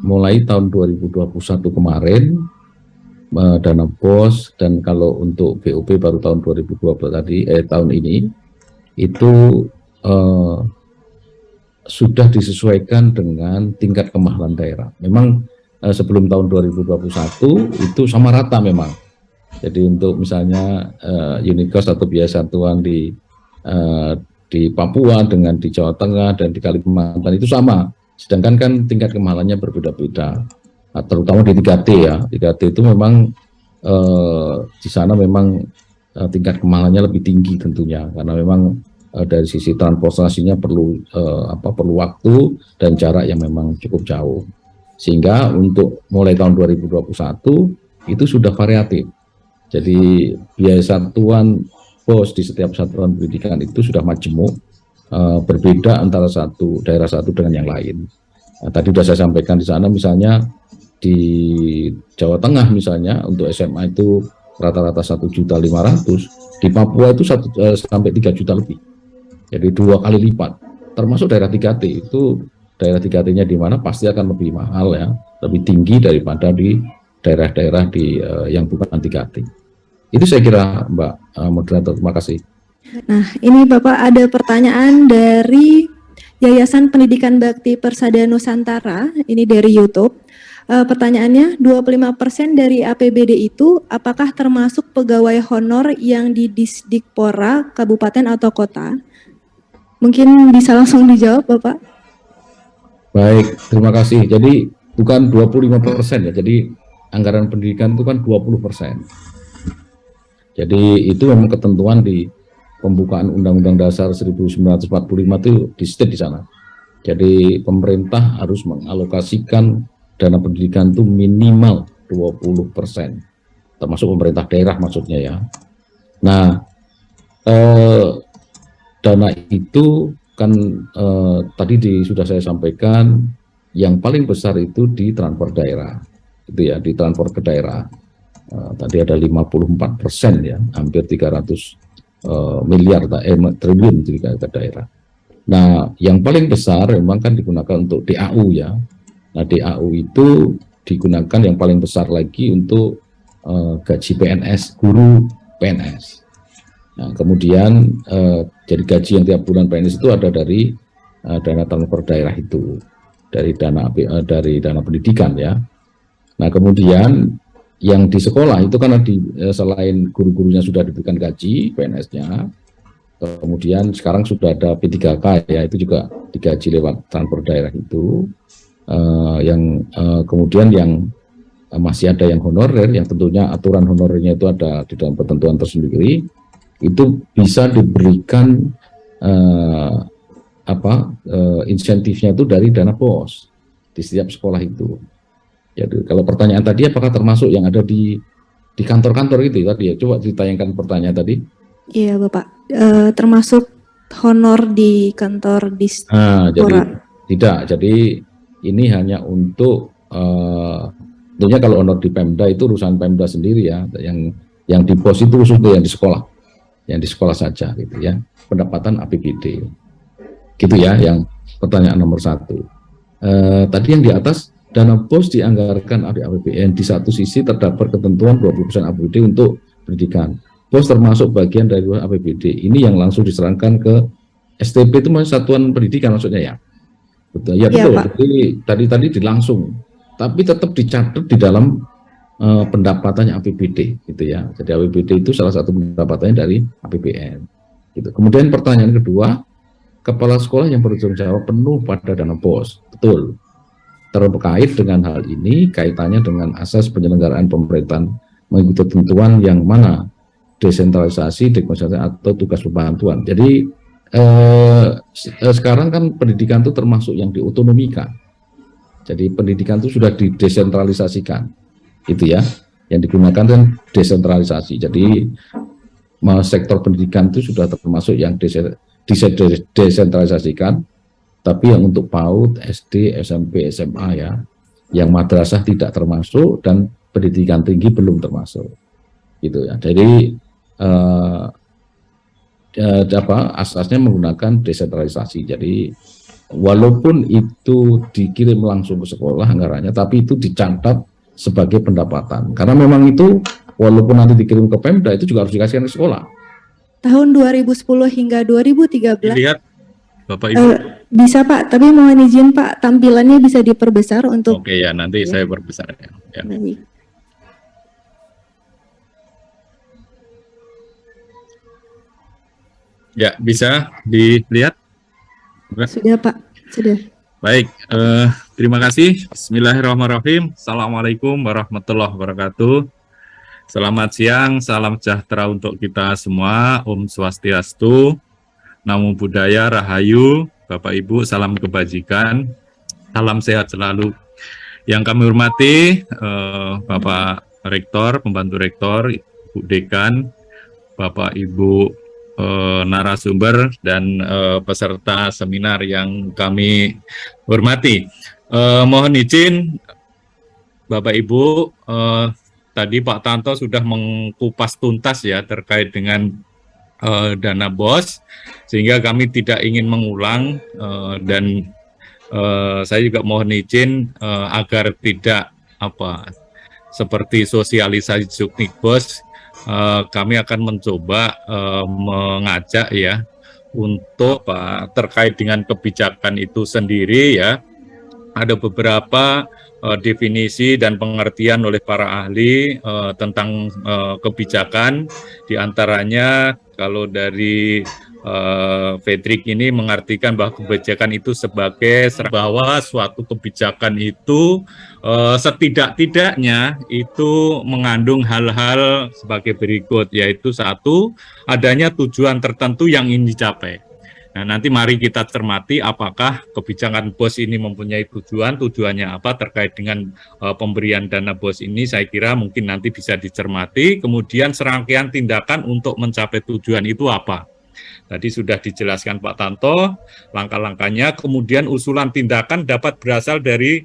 mulai tahun 2021 kemarin dana BOS dan kalau untuk BOP baru tahun 2020 tadi tahun ini itu sudah disesuaikan dengan tingkat kemahalan daerah. Memang sebelum tahun 2021 itu sama rata memang. Jadi untuk misalnya unit cost atau biaya satuan di Papua dengan di Jawa Tengah dan di Kalimantan itu sama. Sedangkan kan tingkat kemahalannya berbeda-beda. Terutama di 3T ya. 3T itu memang di sana memang tingkat kemahalannya lebih tinggi tentunya karena memang dari sisi transportasinya perlu waktu dan jarak yang memang cukup jauh. Sehingga untuk mulai tahun 2021 itu sudah variatif. Jadi biaya satuan BOS di setiap satuan pendidikan itu sudah majemuk, berbeda antara daerah satu dengan yang lain. Tadi sudah saya sampaikan di sana misalnya di Jawa Tengah misalnya untuk SMA itu rata-rata 1.500.000, di Papua itu sampai 3 juta lebih. Jadi 2 kali lipat. Termasuk daerah 3T, itu daerah 3T-nya di mana pasti akan lebih mahal ya, lebih tinggi daripada di daerah-daerah yang bukan 3T. Itu saya kira Mbak Moderator, terima kasih. Nah, ini Bapak ada pertanyaan dari Yayasan Pendidikan Bakti Persada Nusantara, ini dari YouTube. Pertanyaannya, 25% dari APBD itu apakah termasuk pegawai honor yang di Disdikpora, kabupaten atau kota? Mungkin bisa langsung dijawab, Bapak. Baik, terima kasih. Jadi bukan 25% ya, jadi anggaran pendidikan itu kan 20%. Jadi itu memang ketentuan di pembukaan Undang-Undang Dasar 1945 itu di state di sana. Jadi pemerintah harus mengalokasikan dana pendidikan itu minimal 20%, termasuk pemerintah daerah maksudnya ya. Nah, dana itu kan tadi sudah saya sampaikan, yang paling besar itu di transfer daerah, itu ya, di transfer ke daerah. Tadi ada 54% ya, hampir 300 miliar triliun ke daerah. Nah, yang paling besar memang kan digunakan untuk DAU ya. Nah, DAU itu digunakan yang paling besar lagi untuk gaji PNS, guru PNS. Nah, kemudian jadi gaji yang tiap bulan PNS itu ada dari dana transfer daerah itu, dari dana pendidikan ya. Nah, kemudian yang di sekolah itu karena selain guru-gurunya sudah diberikan gaji PNS-nya, kemudian sekarang sudah ada P3K ya, itu juga digaji lewat transfer daerah itu. Kemudian yang masih ada yang honorer, yang tentunya aturan honorernya itu ada di dalam ketentuan tersendiri, itu bisa diberikan insentifnya itu dari dana BOS di setiap sekolah itu. Jadi kalau pertanyaan tadi apakah termasuk yang ada di kantor-kantor itu tadi ya, coba ditayangkan pertanyaan tadi. Iya Bapak, termasuk honor di kantor jadi tidak, jadi ini hanya untuk tentunya kalau honor di Pemda itu urusan Pemda sendiri ya, yang di BOS itu khusus yang di sekolah saja gitu ya, pendapatan APBD gitu ya. Yang pertanyaan nomor 1 tadi yang di atas, dana BOS dianggarkan dari APBN, di satu sisi terdapat ketentuan 20% APBD untuk pendidikan. BOS termasuk bagian dari APBD, ini yang langsung diserahkan ke STP, itu satuan pendidikan maksudnya ya. Betul ya, betul. Pak. Jadi tadi dilangsung, tapi tetap dicatat di dalam pendapatannya APBD gitu ya. Jadi APBD itu salah satu pendapatannya dari APBN gitu. Kemudian pertanyaan kedua, kepala sekolah yang bertanggung jawab penuh pada dana BOS. Betul. Terkait dengan hal ini, kaitannya dengan asas penyelenggaraan pemerintahan mengikuti ketentuan yang mana desentralisasi, dekonsentrasi atau tugas pembantuan. Jadi sekarang kan pendidikan itu termasuk yang diotonomikan. Jadi pendidikan itu sudah didesentralisasikan, itu ya. Yang digunakan kan desentralisasi. Jadi sektor pendidikan itu sudah termasuk yang desentralisasikan. Tapi yang untuk PAUD, SD, SMP, SMA ya, yang madrasah tidak termasuk dan pendidikan tinggi belum termasuk, gitu ya. Jadi asasnya menggunakan desentralisasi. Jadi walaupun itu dikirim langsung ke sekolah anggarannya, tapi itu dicatat sebagai pendapatan. Karena memang itu walaupun nanti dikirim ke Pemda itu juga harus dikasihkan ke sekolah. Tahun 2010 hingga 2013. Lihat Bapak Ibu. Bisa Pak, tapi mohon izin Pak, tampilannya bisa diperbesar untuk. Oke ya, nanti saya perbesar ya. Baik. Ya, bisa dilihat? Sudah Pak, sudah. Baik, terima kasih. Bismillahirrahmanirrahim. Assalamualaikum warahmatullahi wabarakatuh. Selamat siang, salam sejahtera untuk kita semua. Om Swastiastu, Namo Buddhaya, Rahayu, Bapak Ibu, salam kebajikan, salam sehat selalu. Yang kami hormati Bapak Rektor, Pembantu Rektor, Ibu Dekan, Bapak Ibu narasumber dan peserta seminar yang kami hormati. Mohon izin Bapak Ibu, tadi Pak Tanto sudah mengkupas tuntas ya terkait dengan dana BOS, sehingga kami tidak ingin mengulang dan saya juga mohon izin agar tidak seperti sosialisasi Juknik BOS, kami akan mencoba mengajak ya untuk terkait dengan kebijakan itu sendiri ya. Ada beberapa definisi dan pengertian oleh para ahli tentang kebijakan, diantaranya kalau dari Fedrik ini mengartikan bahwa kebijakan itu sebagai bahwa suatu kebijakan itu setidak-tidaknya itu mengandung hal-hal sebagai berikut, yaitu satu, adanya tujuan tertentu yang ingin dicapai. Nah, nanti mari kita cermati apakah kebijakan BOS ini mempunyai tujuannya apa terkait dengan pemberian dana BOS ini. Saya kira mungkin nanti bisa dicermati, kemudian serangkaian tindakan untuk mencapai tujuan itu apa. Tadi sudah dijelaskan Pak Tanto langkah-langkahnya, kemudian usulan tindakan dapat berasal dari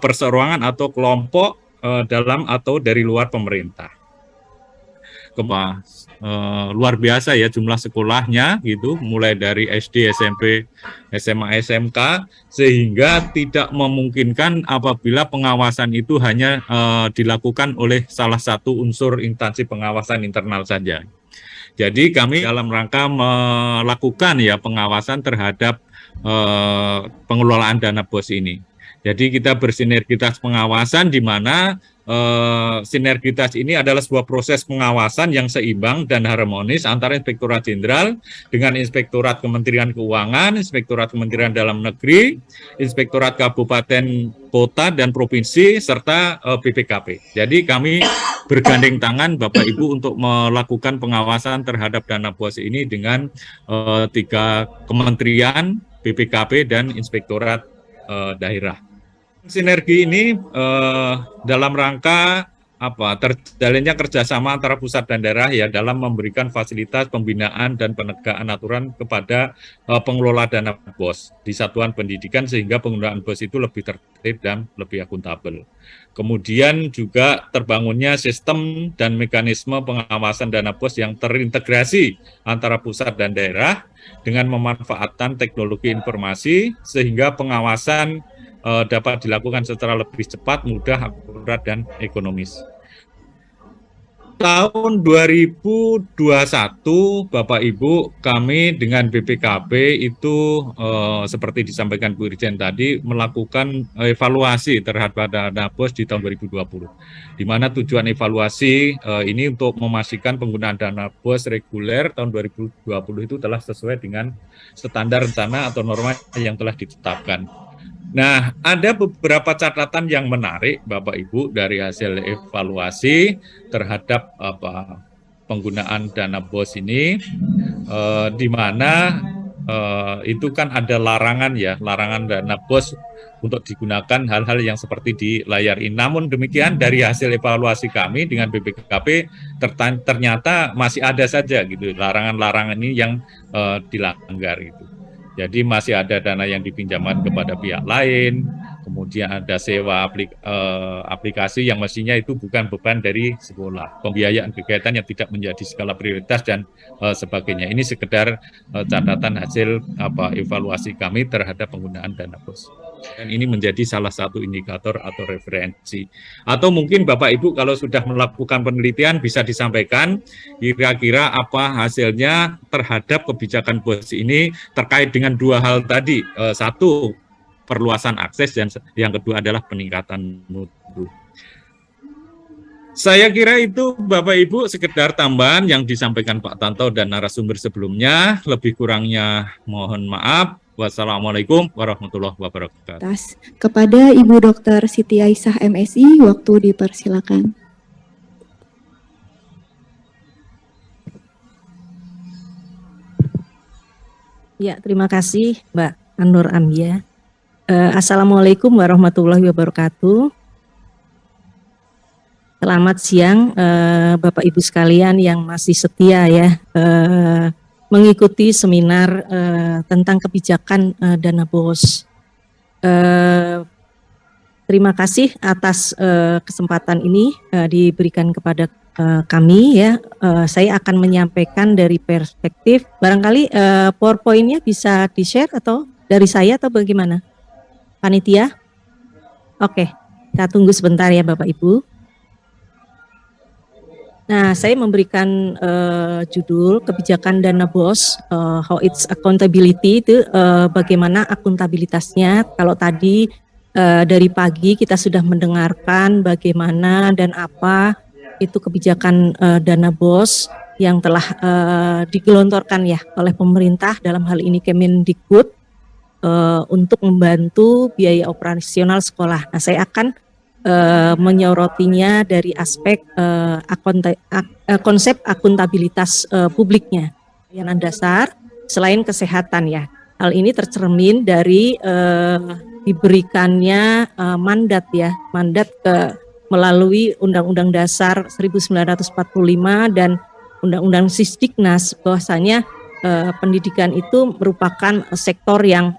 perseorangan atau kelompok dalam atau dari luar pemerintah. Luar biasa ya jumlah sekolahnya gitu, mulai dari SD, SMP, SMA, SMK, sehingga tidak memungkinkan apabila pengawasan itu hanya dilakukan oleh salah satu unsur instansi pengawasan internal saja. Jadi kami dalam rangka melakukan ya pengawasan terhadap pengelolaan dana BOS ini. Jadi kita bersinergitas pengawasan di mana sinergitas ini adalah sebuah proses pengawasan yang seimbang dan harmonis antara Inspektorat Jenderal dengan Inspektorat Kementerian Keuangan, Inspektorat Kementerian Dalam Negeri, Inspektorat Kabupaten, Kota, dan Provinsi, serta BPKP. Jadi kami bergandeng tangan Bapak Ibu untuk melakukan pengawasan terhadap dana BOS ini dengan 3 kementerian, BPKP, dan Inspektorat Daerah. Sinergi ini dalam rangka terjalinnya kerjasama antara pusat dan daerah ya dalam memberikan fasilitas pembinaan dan penegakan aturan kepada pengelola dana BOS di satuan pendidikan sehingga penggunaan BOS itu lebih tertib dan lebih akuntabel. Kemudian juga terbangunnya sistem dan mekanisme pengawasan dana BOS yang terintegrasi antara pusat dan daerah dengan memanfaatkan teknologi informasi sehingga pengawasan dapat dilakukan secara lebih cepat, mudah, akurat, dan ekonomis. Tahun 2021, Bapak Ibu, kami dengan BPKP itu seperti disampaikan Bu Irjen tadi, melakukan evaluasi terhadap dana BOS di tahun 2020. Di mana tujuan evaluasi ini untuk memastikan penggunaan dana BOS reguler tahun 2020 itu telah sesuai dengan standar rencana atau norma yang telah ditetapkan. Nah, ada beberapa catatan yang menarik, Bapak Ibu, dari hasil evaluasi terhadap penggunaan dana BOS ini, di mana itu kan ada larangan ya, larangan dana BOS untuk digunakan hal-hal yang seperti di layar ini. Namun demikian dari hasil evaluasi kami dengan BPKP ternyata masih ada saja gitu larangan-larangan ini yang dilanggar gitu. Jadi masih ada dana yang dipinjamkan kepada pihak lain, kemudian ada sewa aplikasi yang mestinya itu bukan beban dari sekolah, pembiayaan kegiatan yang tidak menjadi skala prioritas dan sebagainya. Ini sekedar catatan hasil evaluasi kami terhadap penggunaan dana BOS. Dan ini menjadi salah satu indikator atau referensi. Atau mungkin Bapak Ibu kalau sudah melakukan penelitian bisa disampaikan kira-kira apa hasilnya terhadap kebijakan BOS ini terkait dengan 2 hal tadi. Satu, perluasan akses, dan yang kedua adalah peningkatan mutu. Saya kira itu Bapak Ibu sekedar tambahan yang disampaikan Pak Tanto dan narasumber sebelumnya. Lebih kurangnya mohon maaf. Wassalamualaikum warahmatullahi wabarakatuh. Kepada Ibu Dr. Siti Aisyah MSI, waktu dipersilakan. Ya, terima kasih Mbak Anur Amia. Assalamualaikum warahmatullahi wabarakatuh. Selamat siang Bapak Ibu sekalian yang masih setia ya mengikuti seminar tentang kebijakan dana BOS. terima kasih atas kesempatan ini diberikan kepada kami ya. Saya akan menyampaikan dari perspektif barangkali PowerPoint-nya bisa di-share atau dari saya atau bagaimana? Panitia? Oke, kita tunggu sebentar ya Bapak Ibu. Nah, saya memberikan judul kebijakan dana BOS, how its accountability, itu bagaimana akuntabilitasnya. Kalau tadi dari pagi kita sudah mendengarkan bagaimana dan apa itu kebijakan dana BOS yang telah digelontorkan ya oleh pemerintah, dalam hal ini Kemendikbud, untuk membantu biaya operasional sekolah. Nah, saya akan menyorotinya dari aspek konsep akuntabilitas publiknya. Pelayanan dasar selain kesehatan ya. Hal ini tercermin dari diberikannya mandat ya, mandat melalui Undang-Undang Dasar 1945 dan Undang-Undang Sisdiknas, bahwasanya pendidikan itu merupakan sektor yang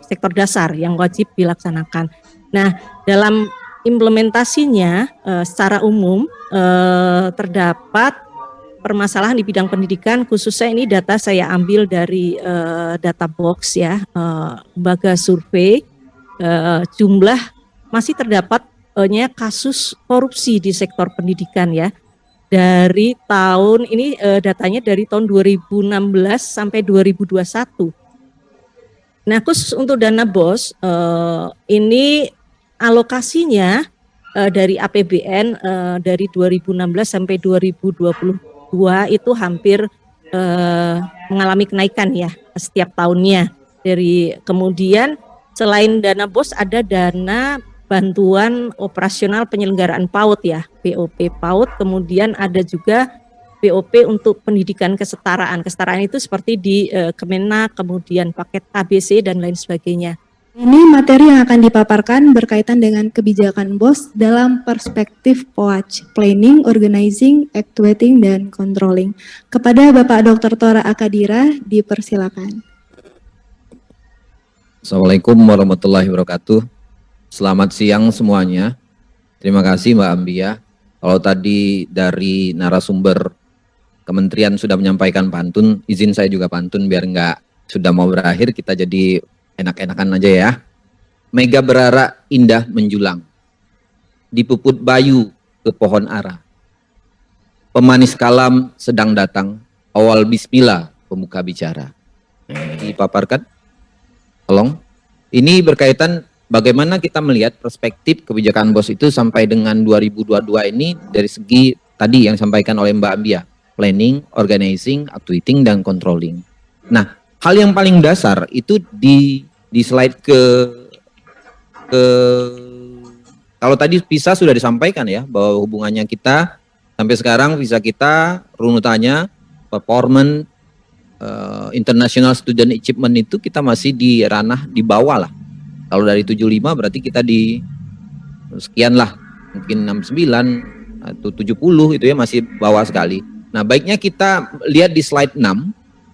sektor dasar yang wajib dilaksanakan. Nah, dalam implementasinya secara umum terdapat permasalahan di bidang pendidikan, khususnya ini data saya ambil dari data box ya, lembaga survei, jumlah masih terdapatnya kasus korupsi di sektor pendidikan ya. Dari tahun ini datanya dari tahun 2016 sampai 2021. Nah, khusus untuk dana BOS ini alokasinya dari APBN dari 2016 sampai 2022 itu hampir mengalami kenaikan ya setiap tahunnya. Dari kemudian selain dana BOS ada dana bantuan operasional penyelenggaraan PAUD ya, BOP PAUD, kemudian ada juga BOP untuk pendidikan kesetaraan. Kesetaraan itu seperti di Kemenak, kemudian paket ABC dan lain sebagainya. Ini materi yang akan dipaparkan berkaitan dengan kebijakan BOS dalam perspektif POAC, Planning, Organizing, Actuating, dan Controlling. Kepada Bapak Dr. Tora Akadira, dipersilakan. Assalamualaikum warahmatullahi wabarakatuh. Selamat siang semuanya. Terima kasih Mbak Ambia. Kalau tadi dari narasumber Kementerian sudah menyampaikan pantun, izin saya juga pantun biar nggak sudah mau berakhir, kita jadi enak-enakan aja ya. Mega berara indah menjulang, dipuput bayu ke pohon ara. Pemanis kalam sedang datang, awal bismillah pemuka bicara. Dipaparkan, tolong. Ini berkaitan bagaimana kita melihat perspektif kebijakan BOS itu sampai dengan 2022 ini dari segi tadi yang disampaikan oleh Mbak Ambia, planning, organizing, actuating, dan controlling. Nah, hal yang paling dasar itu di slide ke kalau tadi PISA sudah disampaikan ya bahwa hubungannya kita sampai sekarang visa kita runutannya performance international student achievement itu kita masih di ranah di bawah lah. Kalau dari 75 berarti kita di sekian lah, mungkin 69 atau 70 itu ya, masih bawah sekali. Nah, baiknya kita lihat di slide 6.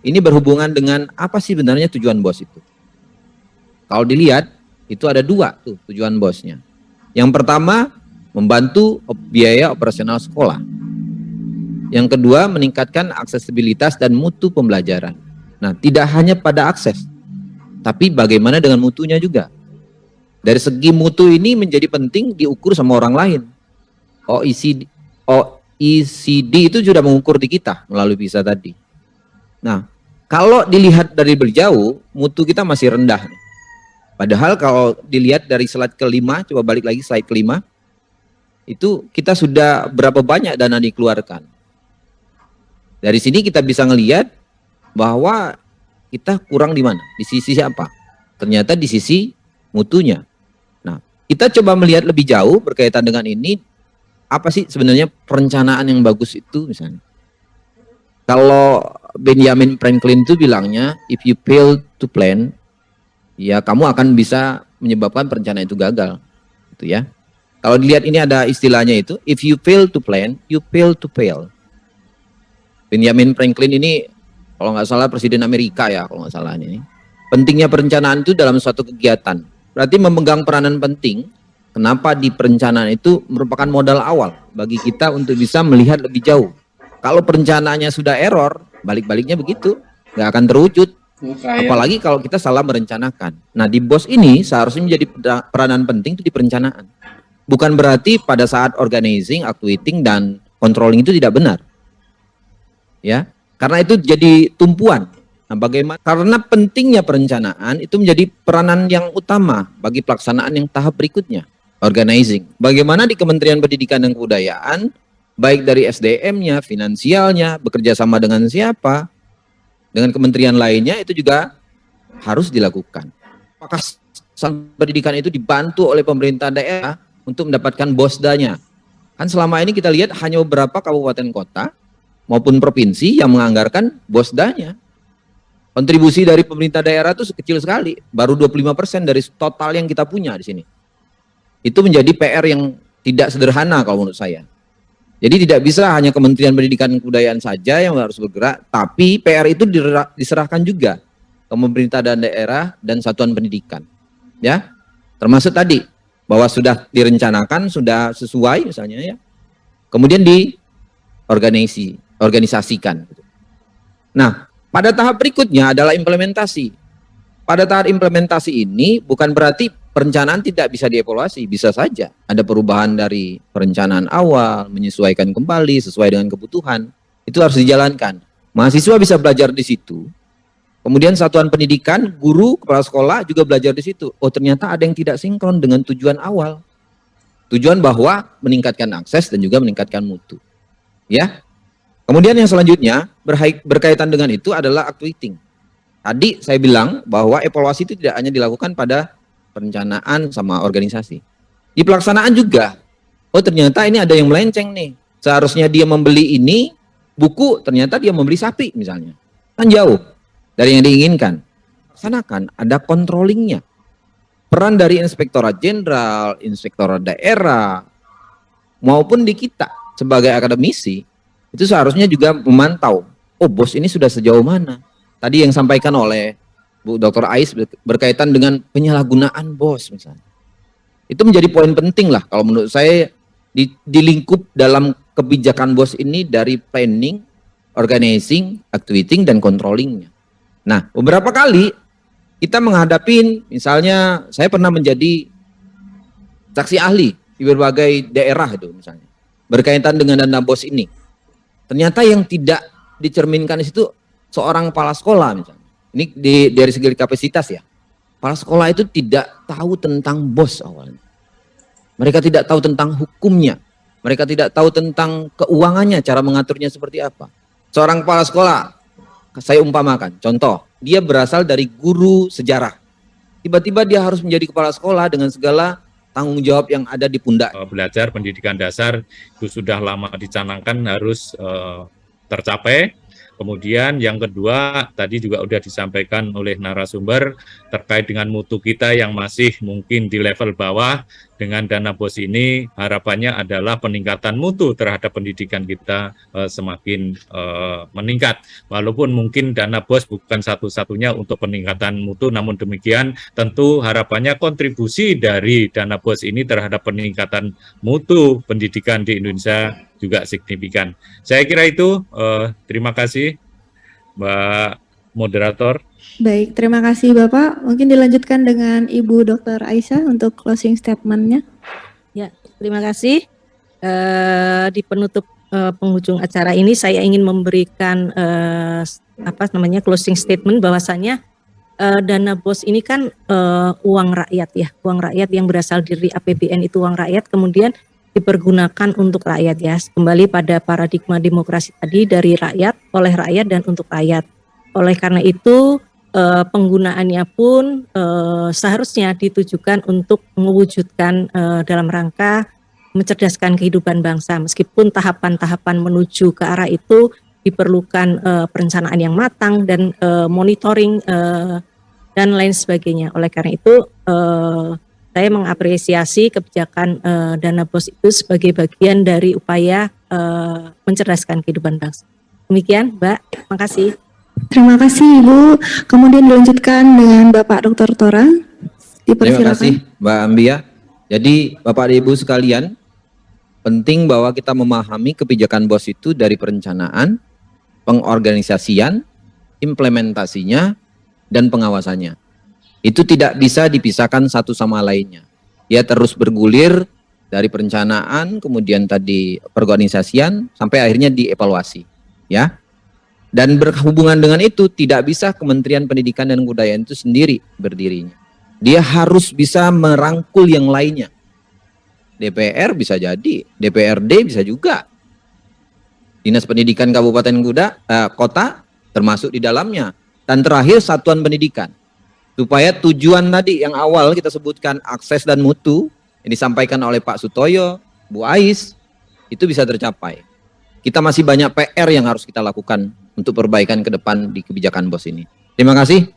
Ini berhubungan dengan apa sih sebenarnya tujuan BOS itu. Kalau dilihat, itu ada dua tuh tujuan BOS-nya. Yang pertama, membantu biaya operasional sekolah. Yang kedua, meningkatkan aksesibilitas dan mutu pembelajaran. Nah, tidak hanya pada akses, tapi bagaimana dengan mutunya juga. Dari segi mutu ini menjadi penting diukur sama orang lain. OECD itu sudah mengukur di kita melalui PISA tadi. Nah, kalau dilihat dari berjauh, mutu kita masih rendah. Padahal kalau dilihat dari slide kelima, coba balik lagi slide kelima, itu kita sudah berapa banyak dana dikeluarkan. Dari sini kita bisa ngelihat bahwa kita kurang di mana, di sisi apa? Ternyata di sisi mutunya. Nah, kita coba melihat lebih jauh berkaitan dengan ini, apa sih sebenarnya perencanaan yang bagus itu misalnya. Kalau Benjamin Franklin itu bilangnya, if you fail to plan, ya kamu akan bisa menyebabkan perencanaan itu gagal, gitu ya. Kalau dilihat ini ada istilahnya itu, if you fail to plan, you fail to fail. Benjamin Franklin ini, kalau nggak salah Presiden Amerika ya, kalau nggak salah ini. Pentingnya perencanaan itu dalam suatu kegiatan, berarti memegang peranan penting Kenapa di perencanaan itu merupakan modal awal bagi kita untuk bisa melihat lebih jauh. Kalau perencanaannya sudah error, balik-baliknya begitu, nggak akan terwujud. Apalagi kalau kita salah merencanakan. Nah, di BOS ini seharusnya menjadi peranan penting itu di perencanaan. Bukan berarti pada saat organizing, actuating, dan controlling itu tidak benar. Ya, karena itu jadi tumpuan. Nah, bagaimana? Karena pentingnya perencanaan itu menjadi peranan yang utama bagi pelaksanaan yang tahap berikutnya. Organizing. Bagaimana di Kementerian Pendidikan dan Kebudayaan, baik dari SDM-nya, finansialnya, bekerja sama dengan siapa, dengan kementerian lainnya itu juga harus dilakukan. Apakah pendidikan itu dibantu oleh pemerintah daerah untuk mendapatkan BOSDA-nya? Kan selama ini kita lihat hanya beberapa kabupaten kota maupun provinsi yang menganggarkan BOSDA-nya. Kontribusi dari pemerintah daerah itu kecil sekali, baru 25% dari total yang kita punya di sini. Itu menjadi PR yang tidak sederhana kalau menurut saya. Jadi tidak bisa hanya Kementerian Pendidikan dan Kebudayaan saja yang harus bergerak, tapi PR itu diserahkan juga ke pemerintah dan daerah dan satuan pendidikan. Ya, termasuk tadi bahwa sudah direncanakan, sudah sesuai misalnya ya. Kemudian organisasikan. Nah, pada tahap berikutnya adalah implementasi. Pada tahap implementasi ini bukan berarti perencanaan tidak bisa dievaluasi, bisa saja ada perubahan dari perencanaan awal, menyesuaikan kembali sesuai dengan kebutuhan, itu harus dijalankan. Mahasiswa bisa belajar di situ, kemudian satuan pendidikan, guru, kepala sekolah juga belajar di situ. Oh, ternyata ada yang tidak sinkron dengan tujuan awal. Tujuan bahwa meningkatkan akses dan juga meningkatkan mutu. Ya. Kemudian yang selanjutnya berkaitan dengan itu adalah actuating. Tadi saya bilang bahwa evaluasi itu tidak hanya dilakukan pada perencanaan sama organisasi. Di pelaksanaan juga, oh ternyata ini ada yang melenceng nih. Seharusnya dia membeli ini, buku, ternyata dia membeli sapi misalnya. Kan jauh dari yang diinginkan. Laksanakan, ada controllingnya. Peran dari Inspektorat Jenderal, Inspektorat Daerah, maupun di kita sebagai akademisi, itu seharusnya juga memantau, oh BOS ini sudah sejauh mana. Tadi yang sampaikan oleh Bu Dr. Ais berkaitan dengan penyalahgunaan BOS misalnya. Itu menjadi poin penting lah kalau menurut saya di lingkup dalam kebijakan BOS ini dari planning, organizing, actuating, dan controllingnya. Nah, beberapa kali kita menghadapi, misalnya saya pernah menjadi saksi ahli di berbagai daerah itu misalnya, berkaitan dengan dana BOS ini. Ternyata yang tidak dicerminkan di situ seorang kepala sekolah misalnya. Ini dari segi kapasitas ya. Kepala sekolah itu tidak tahu tentang BOS awalnya. Mereka tidak tahu tentang hukumnya. Mereka tidak tahu tentang keuangannya, cara mengaturnya seperti apa. Seorang kepala sekolah, saya umpamakan, contoh, dia berasal dari guru sejarah. Tiba-tiba dia harus menjadi kepala sekolah dengan segala tanggung jawab yang ada di pundak. Belajar pendidikan dasar itu sudah lama dicanangkan harus tercapai. Kemudian yang kedua, tadi juga sudah disampaikan oleh narasumber terkait dengan mutu kita yang masih mungkin di level bawah. Dengan dana BOS ini harapannya adalah peningkatan mutu terhadap pendidikan kita semakin meningkat. Walaupun mungkin dana BOS bukan satu-satunya untuk peningkatan mutu, namun demikian tentu harapannya kontribusi dari dana BOS ini terhadap peningkatan mutu pendidikan di Indonesia juga signifikan. Saya kira itu, terima kasih Mbak Moderator. Baik, terima kasih Bapak. Mungkin dilanjutkan dengan Ibu Dr. Aisyah untuk closing statement-nya. Ya, terima kasih. Di penutup penghujung acara ini saya ingin memberikan closing statement bahwasanya dana BOS ini kan uang rakyat ya, uang rakyat yang berasal dari APBN itu uang rakyat kemudian dipergunakan untuk rakyat ya. Kembali pada paradigma demokrasi tadi dari rakyat, oleh rakyat dan untuk rakyat. Oleh karena itu penggunaannya pun seharusnya ditujukan untuk mewujudkan dalam rangka mencerdaskan kehidupan bangsa. Meskipun tahapan-tahapan menuju ke arah itu diperlukan perencanaan yang matang dan monitoring dan lain sebagainya. Oleh karena itu saya mengapresiasi kebijakan dana BOS itu sebagai bagian dari upaya mencerdaskan kehidupan bangsa. Demikian, Mbak. Terima kasih. Terima kasih Ibu. Kemudian dilanjutkan dengan Bapak Dr. Tora. Terima kasih Mbak Ambia. Jadi Bapak dan Ibu sekalian, penting bahwa kita memahami kebijakan BOS itu dari perencanaan, pengorganisasian, implementasinya, dan pengawasannya. Itu tidak bisa dipisahkan satu sama lainnya. Dia terus bergulir dari perencanaan, kemudian tadi perorganisasian, sampai akhirnya dievaluasi. Ya. Dan berhubungan dengan itu, tidak bisa Kementerian Pendidikan dan Kebudayaan itu sendiri berdirinya. Dia harus bisa merangkul yang lainnya. DPR bisa jadi, DPRD bisa juga. Dinas Pendidikan Kabupaten Kota termasuk di dalamnya. Dan terakhir Satuan Pendidikan. Supaya tujuan tadi yang awal kita sebutkan akses dan mutu yang disampaikan oleh Pak Sutoyo, Bu Ais, itu bisa tercapai. Kita masih banyak PR yang harus kita lakukan untuk perbaikan ke depan di kebijakan BOS ini. Terima kasih.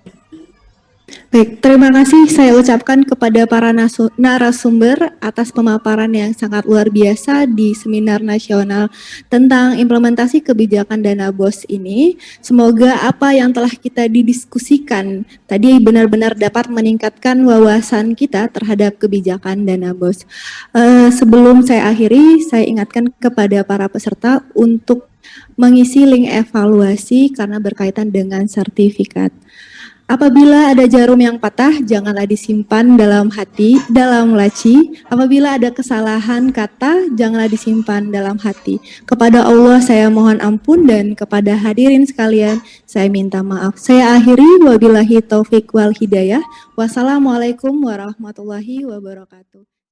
Baik, terima kasih saya ucapkan kepada para narasumber atas pemaparan yang sangat luar biasa di seminar nasional tentang implementasi kebijakan dana BOS ini. Semoga apa yang telah kita didiskusikan tadi benar-benar dapat meningkatkan wawasan kita terhadap kebijakan dana BOS. Sebelum saya akhiri, saya ingatkan kepada para peserta untuk mengisi link evaluasi karena berkaitan dengan sertifikat. Apabila ada jarum yang patah, janganlah disimpan dalam hati, dalam laci. Apabila ada kesalahan kata, janganlah disimpan dalam hati. Kepada Allah saya mohon ampun dan kepada hadirin sekalian saya minta maaf. Saya akhiri, wabillahi taufik wal hidayah. Wassalamualaikum warahmatullahi wabarakatuh.